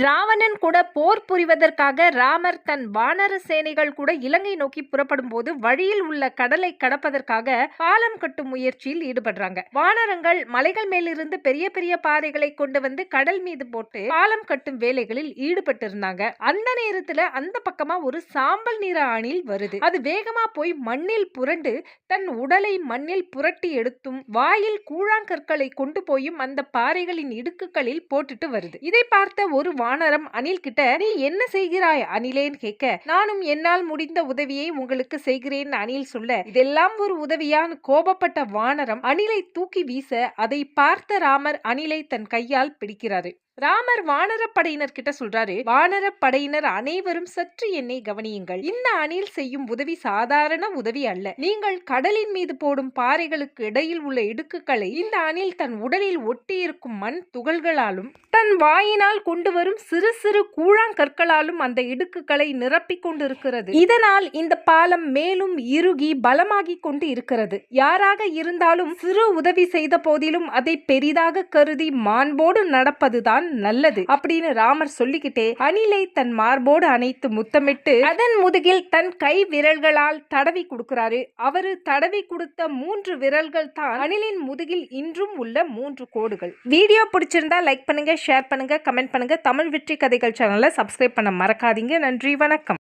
ராவணன் கூட போர் புரிவதற்காக ராமர் தன் வானர சேனைகள் கூட இலங்கை நோக்கி புறப்படும் போது வழியில் உள்ள கடலை கடப்பதற்காக பாலம் கட்டும் முயற்சியில் ஈடுபடுறாங்க. வானரங்கள் மலைகள் மேலிருந்து பெரிய பெரிய பாறைகளை கொண்டு வந்து கடல் மீது போட்டு பாலம் கட்டும் வேலைகளில் ஈடுபட்டு இருந்தாங்க. அந்த நேரத்துல அந்த பக்கமா ஒரு சாம்பல் நிற அணில் வருது. அது வேகமா போய் மண்ணில் புரண்டு தன் உடலை மண்ணில் புரட்டி எடுத்தும் வாயில் கூழாங்கற்களை கொண்டு போயும் அந்த பாறைகளின் இடுக்குகளில் போட்டுட்டு வருது. இதை பார்த்த ஒரு வானரம் அணில் கிட்ட, நீ என்ன செய்கிறாய் அணிலேன்னு கேட்க, நானும் என்னால் முடிந்த உதவியை உங்களுக்கு செய்கிறேன் அணில் சொல்ல, இதெல்லாம் ஒரு உதவியான்னு கோபப்பட்ட வானரம் அணிலை தூக்கி வீச அதை பார்த்த ராமர் அணிலை தன் கையால் பிடிக்கிறாரு. ராமர் வானரப்படையினர் கிட்ட சொல்றாரு, வானரப்படையினர் அனைவரும் சற்று என்னை கவனியுங்கள். இந்த அணில் செய்யும் உதவி சாதாரண உதவி அல்ல. நீங்கள் கடலின் மீது போடும் பாறைகளுக்கு இடையில் உள்ள இடுக்குகளை இந்த அணில் தன் உடலில் ஒட்டி இருக்கும் மண் துகள்களாலும் தன் வாயினால் கொண்டு வரும் சிறு சிறு கூழாங்கற்களாலும் அந்த இடுக்குகளை நிரப்பிக் கொண்டிருக்கிறது. இதனால் இந்த பாலம் மேலும் இறுகி பலமாகி கொண்டு இருக்கிறது. யாராக இருந்தாலும் சிறு உதவி செய்த போதிலும் அதை பெரிதாக கருதி மாண்போடு நடப்பதுதான் நல்லது அப்படின்னு ராமர் சொல்லிக்கிட்டே அணிலை தன் மார்போடு அணைத்து முத்தமிட்டு அதன் முதுகில் தன் கை விரல்களால் தடவி கொடுக்கிறாரு. அவரு தடவி கொடுத்த 3 விரல்கள் தான் அணிலின் முதுகில் இன்றும் உள்ள 3 கோடுகள். வீடியோ பிடிச்சிருந்தா லைக் பண்ணுங்க, ஷேர் பண்ணுங்க, கமெண்ட் பண்ணுங்க. தமிழ் வெற்றி கதைகள் சேனலை சப்ஸ்கிரைப் பண்ண மறக்காதீங்க. நன்றி, வணக்கம்.